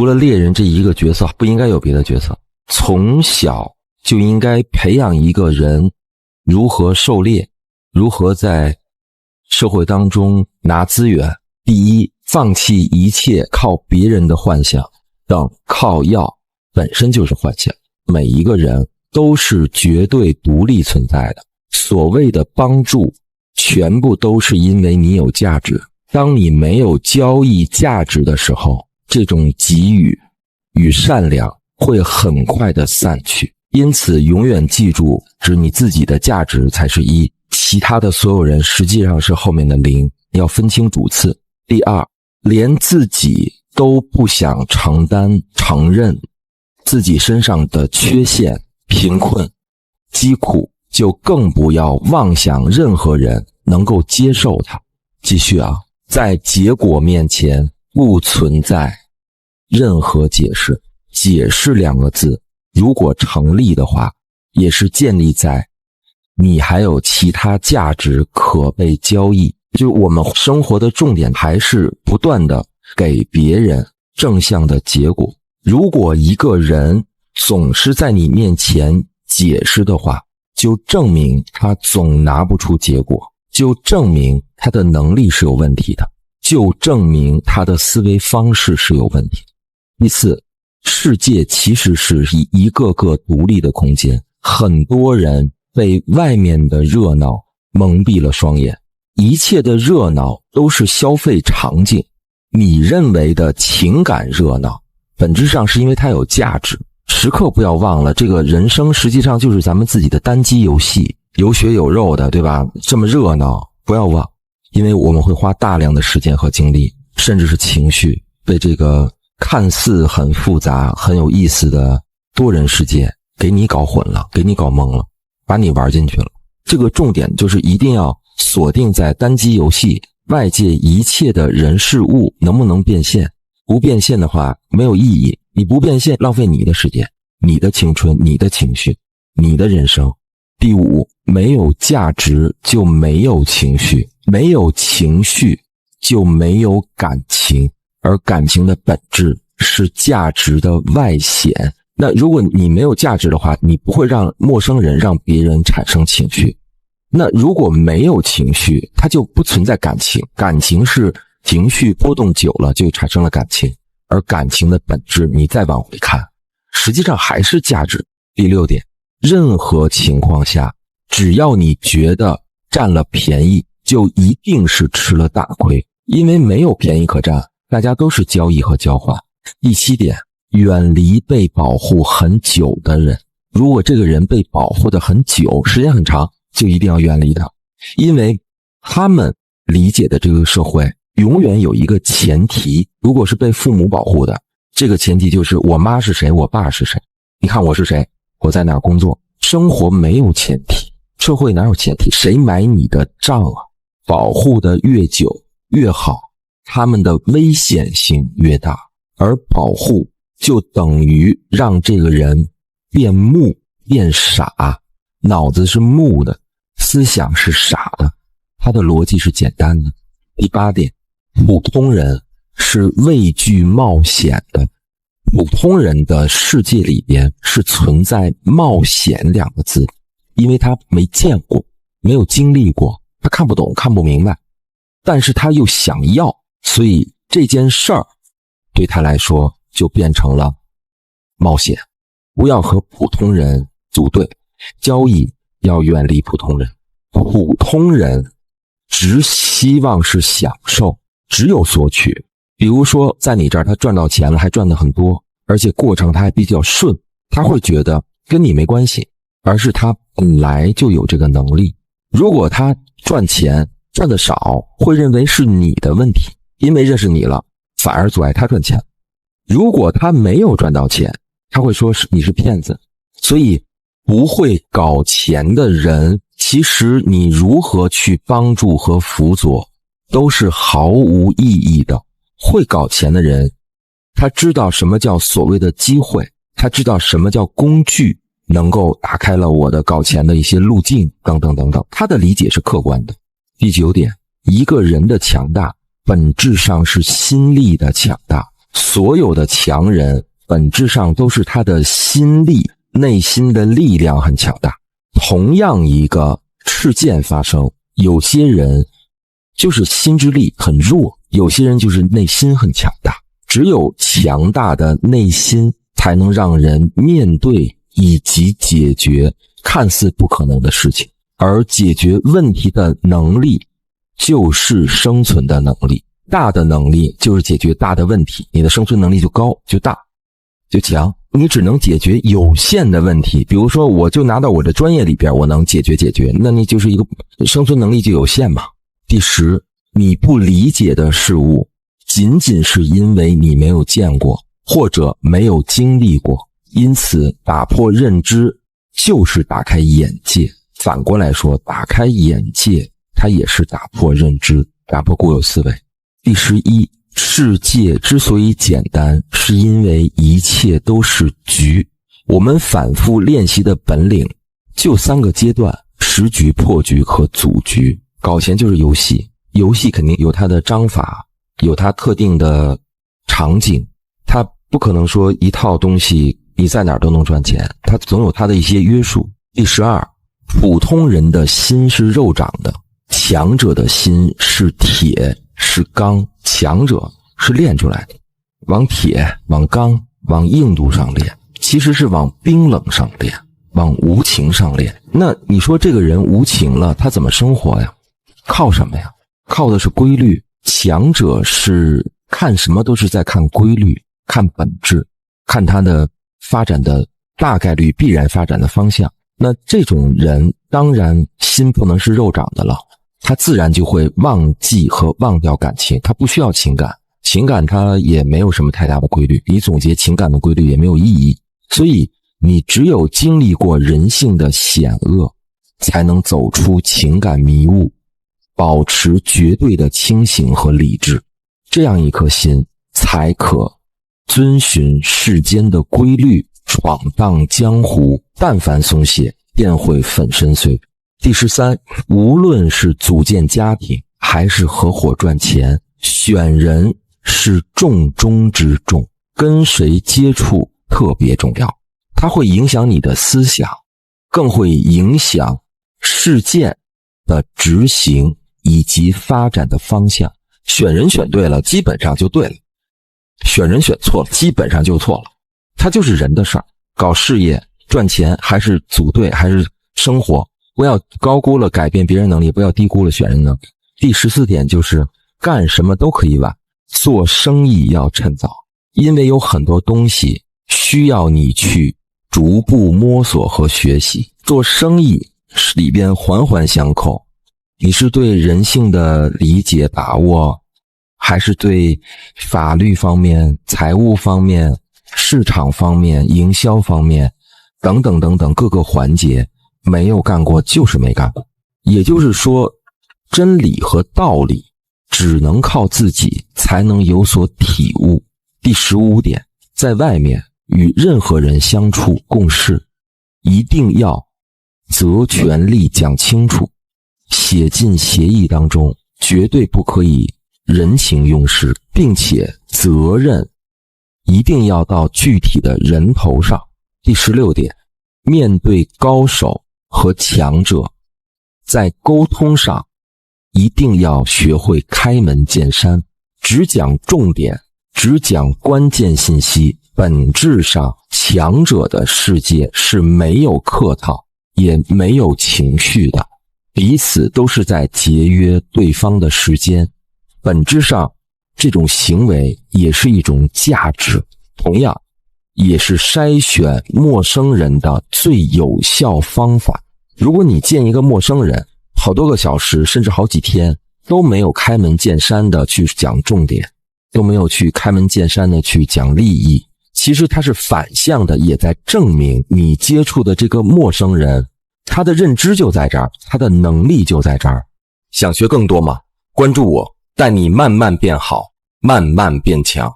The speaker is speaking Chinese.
除了猎人这一个角色，不应该有别的角色。从小就应该培养一个人如何狩猎，如何在社会当中拿资源。第一，放弃一切靠别人的幻想等靠要本身就是幻想。每一个人都是绝对独立存在的，所谓的帮助全部都是因为你有价值。当你没有交易价值的时候，这种给予与善良会很快的散去。因此永远记住，只你自己的价值才是一，其他的所有人实际上是后面的零，要分清主次。第二，连自己都不想承认自己身上的缺陷、贫困、疾苦，就更不要妄想任何人能够接受它。继续啊，在结果面前不存在任何解释。解释两个字如果成立的话，也是建立在你还有其他价值可被交易。就我们生活的重点还是不断的给别人正向的结果。如果一个人总是在你面前解释的话，就证明他总拿不出结果，就证明他的能力是有问题的，就证明他的思维方式是有问题的。第四，世界其实是一个个独立的空间，很多人被外面的热闹蒙蔽了双眼，一切的热闹都是消费场景。你认为的情感热闹，本质上是因为它有价值。时刻不要忘了，这个人生实际上就是咱们自己的单机游戏，有血有肉的，对吧？这么热闹，不要忘，因为我们会花大量的时间和精力，甚至是情绪，被这个看似很复杂、很有意思的多人世界给你搞混了，给你搞懵了，把你玩进去了。这个重点就是一定要锁定在单机游戏，外界一切的人事物能不能变现？不变现的话没有意义，你不变现浪费你的时间、你的青春、你的情绪、你的人生。第五，没有价值就没有情绪，没有情绪就没有感情，而感情的本质是价值的外显。那如果你没有价值的话，你不会让陌生人、让别人产生情绪。那如果没有情绪，它就不存在感情。感情是情绪波动久了就产生了感情，而感情的本质你再往回看，实际上还是价值。第六点，任何情况下，只要你觉得占了便宜，就一定是吃了大亏，因为没有便宜可占，大家都是交易和交换。第七点，远离被保护很久的人。如果这个人被保护的很久，时间很长，就一定要远离他，因为他们理解的这个社会永远有一个前提，如果是被父母保护的，这个前提就是我妈是谁，我爸是谁，你看我是谁，我在哪儿工作。生活没有前提，社会哪有前提？谁买你的账啊？保护的越久越好，他们的危险性越大，而保护就等于让这个人变木变傻，脑子是木的，思想是傻的，他的逻辑是简单的。第八点，普通人是畏惧冒险的。普通人的世界里边是存在冒险两个字，因为他没见过，没有经历过，他看不懂，看不明白，但是他又想要，所以这件事儿对他来说就变成了冒险。不要和普通人组队，交易要远离普通人。普通人只希望是享受，只有索取。比如说在你这儿他赚到钱了，还赚得很多，而且过程他还比较顺，他会觉得跟你没关系，而是他本来就有这个能力。如果他赚钱赚得少，会认为是你的问题，因为认识你了，反而阻碍他赚钱。如果他没有赚到钱，他会说你是骗子。所以不会搞钱的人，其实你如何去帮助和辅佐都是毫无意义的。会搞钱的人，他知道什么叫所谓的机会，他知道什么叫工具，能够打开了我的搞钱的一些路径等等等等，他的理解是客观的。第九点，一个人的强大本质上是心力的强大，所有的强人本质上都是他的心力，内心的力量很强大。同样一个事件发生，有些人就是心之力很弱，有些人就是内心很强大。只有强大的内心才能让人面对以及解决看似不可能的事情，而解决问题的能力就是生存的能力。大的能力就是解决大的问题，你的生存能力就高，就大，就强。你只能解决有限的问题，比如说我就拿到我的专业里边，我能解决，那你就是一个生存能力就有限嘛。第10，你不理解的事物仅仅是因为你没有见过或者没有经历过，因此打破认知就是打开眼界。反过来说，打开眼界它也是打破认知，打破固有思维。第11，世界之所以简单，是因为一切都是局。我们反复练习的本领就3个阶段：识局、破局和组局。搞钱就是游戏，游戏肯定有它的章法，有它特定的场景，它不可能说一套东西你在哪儿都能赚钱，它总有它的一些约束。第12，普通人的心是肉长的，强者的心是铁是钢，强者是练出来的，往铁往钢往硬度上练，其实是往冰冷上练，往无情上练。那你说这个人无情了，他怎么生活呀？靠什么呀？靠的是规律。强者是看什么都是在看规律，看本质，看他的发展的大概率必然发展的方向。那这种人当然心不能是肉长的了，他自然就会忘记和忘掉感情，他不需要情感，情感它也没有什么太大的规律，你总结情感的规律也没有意义。所以你只有经历过人性的险恶，才能走出情感迷雾，保持绝对的清醒和理智，这样一颗心才可遵循世间的规律，闯荡江湖。但凡松懈，便会粉身碎骨。第13，无论是组建家庭还是合伙赚钱，选人是重中之重，跟谁接触特别重要，它会影响你的思想，更会影响事件的执行以及发展的方向。选人选对了，基本上就对了；选人选错了，基本上就错了。它就是人的事儿，搞事业、赚钱，还是组队，还是生活，不要高估了改变别人能力，不要低估了选人能力。第14点就是干什么都可以晚，做生意要趁早，因为有很多东西需要你去逐步摸索和学习。做生意里边环环相扣，你是对人性的理解把握，还是对法律方面、财务方面、市场方面、营销方面等等等等各个环节没有干过就是没干过。也就是说，真理和道理只能靠自己才能有所体悟。第15点，在外面与任何人相处共事，一定要责权利讲清楚，写进协议当中，绝对不可以人情用事，并且责任一定要到具体的人头上。第16点，面对高手和强者，在沟通上一定要学会开门见山，只讲重点，只讲关键信息。本质上，强者的世界是没有客套，也没有情绪的，彼此都是在节约对方的时间。本质上，这种行为也是一种价值，同样也是筛选陌生人的最有效方法。如果你见一个陌生人，好多个小时甚至好几天都没有开门见山的去讲重点，都没有去开门见山的去讲利益，其实它是反向的，也在证明你接触的这个陌生人，他的认知就在这儿，他的能力就在这儿。想学更多吗？关注我，带你慢慢变好，慢慢变强。